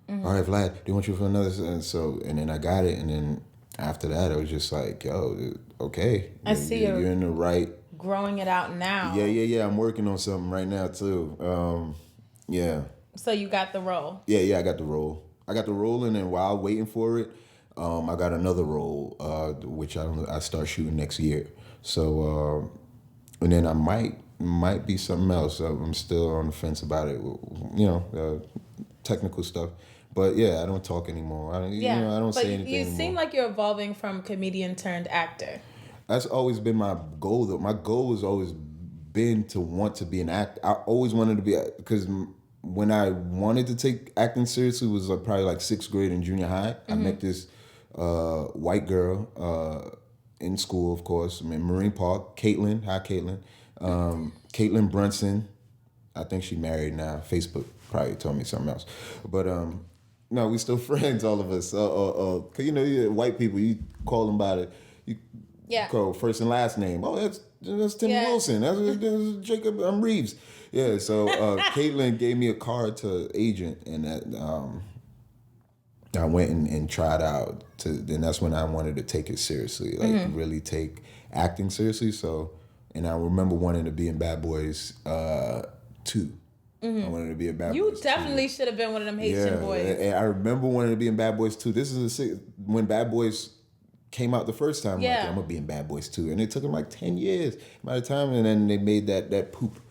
Speaker 2: All right, Vlad, they want you for another. And then I got it. And then after that, it was just like, yo, okay.
Speaker 1: I see
Speaker 2: you're in the right.
Speaker 1: Growing it out now.
Speaker 2: Yeah. I'm working on something right now too. Yeah.
Speaker 1: So you got the role.
Speaker 2: Yeah. I got the role. And then while waiting for it, I got another role, which I start shooting next year. So, and then I might be something else. I'm still on the fence about it. Technical stuff. But yeah, I don't talk anymore. I don't say anything
Speaker 1: You
Speaker 2: anymore.
Speaker 1: seem like you're evolving from comedian turned actor.
Speaker 2: That's always been my goal, though. My goal has always been to want to be an actor. I always wanted to be, because when I wanted to take acting seriously was probably like 6th grade in junior high. I met this white girl in school, of course, in Marine Park, Caitlin. Hi, Caitlin. Caitlin Brunson. I think she married now. Facebook probably told me something else. But no, we still friends, all of us. Cause you white people, you call them by the call first and last name. Oh, that's Tim Wilson. That's Jacob Reeves. Yeah. So Caitlin gave me a card to agent, and that I went and tried out. Then that's when I wanted to take it seriously, like really take acting seriously. So, and I remember wanting to be in Bad Boys 2. I wanted to be a Bad Boys 2.
Speaker 1: You definitely should have been one of them Haitian boys.
Speaker 2: And I remember wanting to be in Bad Boys 2. This is when Bad Boys came out the first time. Like, I'm gonna be in Bad Boys 2, and it took them like 10 years by the time, and then they made that poop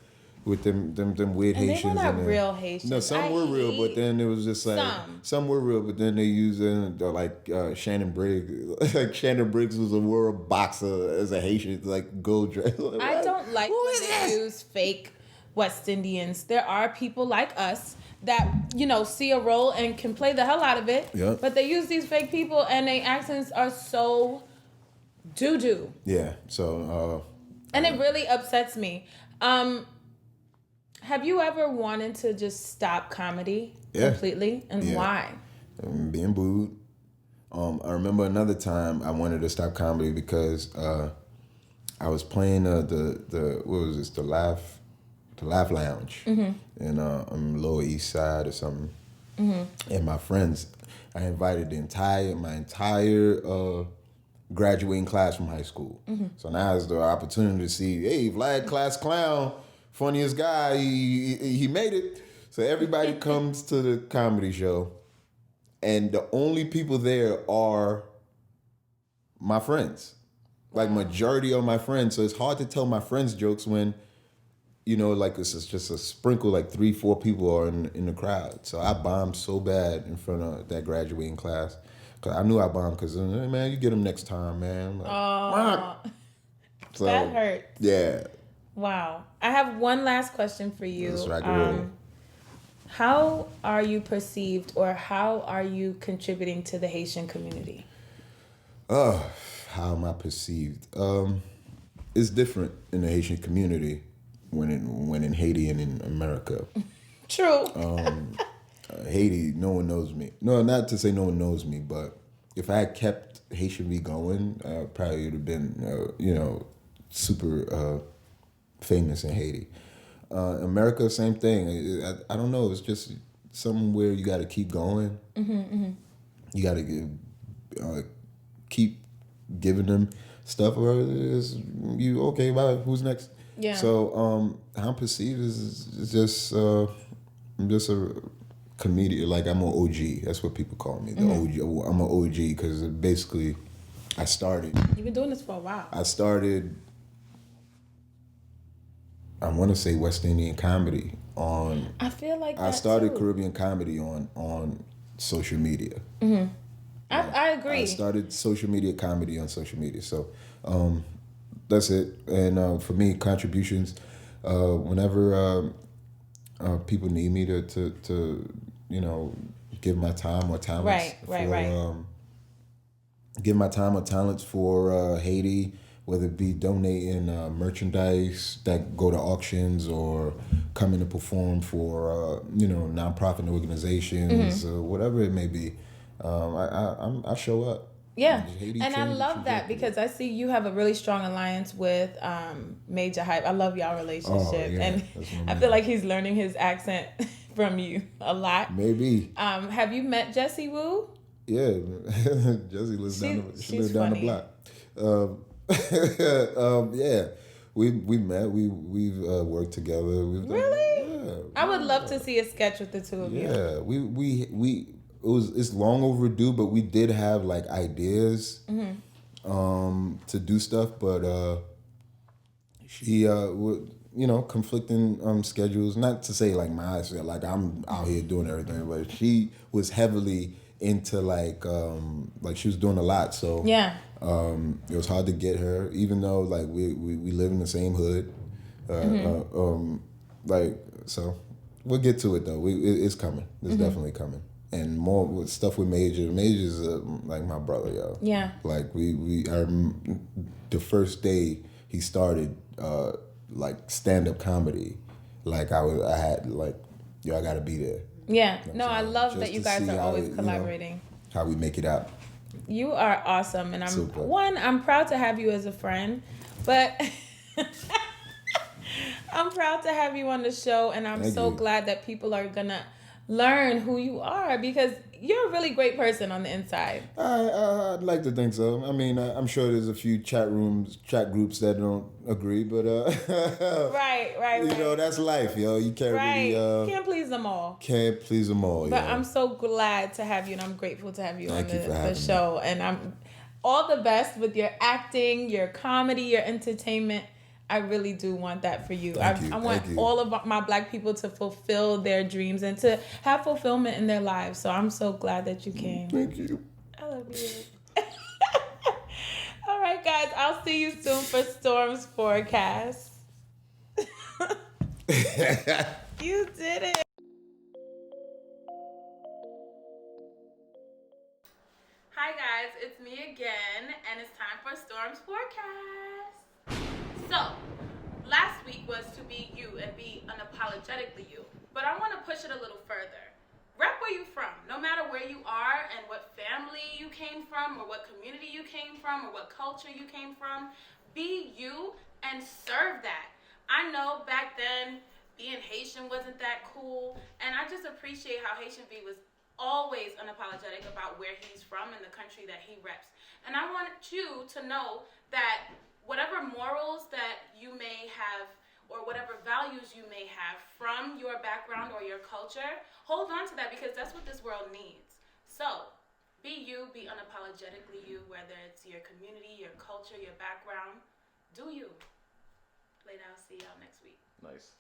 Speaker 2: with them weird
Speaker 1: and
Speaker 2: Haitians.
Speaker 1: They were not real Haitians.
Speaker 2: No, some were real, but then it was just like some were real, but then they used like Shannon Briggs. Like Shannon Briggs was a world boxer as a Haitian, like gold dress.
Speaker 1: I don't like when they use fake West Indians. There are people like us that see a role and can play the hell out of it.
Speaker 2: Yep.
Speaker 1: But they use these fake people and their accents are so doo-doo.
Speaker 2: Yeah. So
Speaker 1: and it really upsets me. Have you ever wanted to just stop comedy completely? And why?
Speaker 2: Being booed. I remember another time I wanted to stop comedy because I was playing the what was this, the Laugh Lounge in Lower East Side or something. And my friends, I invited my entire graduating class from high school. So now it's the opportunity to see, hey, Vlad, class clown, funniest guy, he made it. So everybody comes to the comedy show, and the only people there are my friends. Like majority of my friends. So it's hard to tell my friends' jokes when, like it's just a sprinkle, like 3-4 people are in the crowd. So I bombed so bad in front of that graduating class. Cause I knew I bombed because, man, you get them next time, man. Like, so,
Speaker 1: that hurts.
Speaker 2: Yeah.
Speaker 1: Wow. I have one last question for you.
Speaker 2: That's right.
Speaker 1: How are you perceived, or how are you contributing to the Haitian community?
Speaker 2: How am I perceived? It's different in the Haitian community when in Haiti and in America.
Speaker 1: True.
Speaker 2: Haiti, no one knows me. No, not to say no one knows me, but if I had kept Haitian me going, I probably would have been, super famous in Haiti. America, same thing. I don't know. It's just somewhere you got to keep going. You got to keep giving them stuff, or is you okay? Bye. Who's next?
Speaker 1: Yeah.
Speaker 2: So how I'm perceived is just I'm just a comedian. Like I'm an OG. That's what people call me. The OG. I'm an OG because basically I started.
Speaker 1: You've been doing this for a while.
Speaker 2: I started. I want to say West Indian comedy on.
Speaker 1: I feel like
Speaker 2: I started Caribbean comedy on social media.
Speaker 1: I agree.
Speaker 2: I started social media comedy on social media, so that's it. And for me, contributions. Whenever people need me to give my time or talents give my time or talents for Haiti, whether it be donating merchandise that go to auctions or coming to perform for nonprofit organizations, whatever it may be. I show up.
Speaker 1: Yeah,
Speaker 2: Haiti
Speaker 1: and I love that because I see you have a really strong alliance with Major Hype. I love y'all relationship, and I feel like he's learning his accent from you a lot.
Speaker 2: Maybe.
Speaker 1: Have you met Jessie Woo?
Speaker 2: Yeah, Jessie lives down the block. Yeah, we met. We've worked together.
Speaker 1: I would love to see a sketch with the two of you.
Speaker 2: Yeah, we it's long overdue, but we did have like ideas to do stuff, but she conflicting schedules. Not to say like like I'm out here doing everything, but she was heavily into like she was doing a lot, so it was hard to get her, even though like we live in the same hood, so we'll get to it though. It's coming. It's definitely coming. And more with stuff with Major. Major's like my brother, yo.
Speaker 1: Yeah.
Speaker 2: Like the first day he started like stand up comedy, like I had like, I gotta be there.
Speaker 1: Yeah. No, I love that you guys are always collaborating.
Speaker 2: How we make it out.
Speaker 1: You are awesome, and I'm proud to have you as a friend, but I'm proud to have you on the show, and I'm so glad that people are gonna learn who you are because you're a really great person on the inside.
Speaker 2: I'd like to think so. I mean, I'm sure there's a few chat groups that don't agree, but
Speaker 1: right.
Speaker 2: You know, that's life, yo. You can't really
Speaker 1: you can't please them all.
Speaker 2: Can't please them all.
Speaker 1: But I'm so glad to have you, and I'm grateful to have you on the show.
Speaker 2: Me.
Speaker 1: And I'm all the best with your acting, your comedy, your entertainment. I really do want that for you. I want all of my Black people to fulfill their dreams and to have fulfillment in their lives. So I'm so glad that you came.
Speaker 2: Thank you.
Speaker 1: I love you. All right, guys. I'll see you soon for Storm's forecast. You did it. Hi, guys. It's me again, and it's time for Storm's forecast. So, last week was to be you and be unapologetically you, but I want to push it a little further. Rep where you from, no matter where you are and what family you came from or what community you came from or what culture you came from. Be you and serve that. I know back then being Haitian wasn't that cool, and I just appreciate how Haitian V was always unapologetic about where he's from and the country that he reps. And I want you to know that whatever morals that you may have or whatever values you may have from your background or your culture, hold on to that because that's what this world needs. So, be you, be unapologetically you, whether it's your community, your culture, your background. Do you. Later, I'll see y'all next week.
Speaker 2: Nice.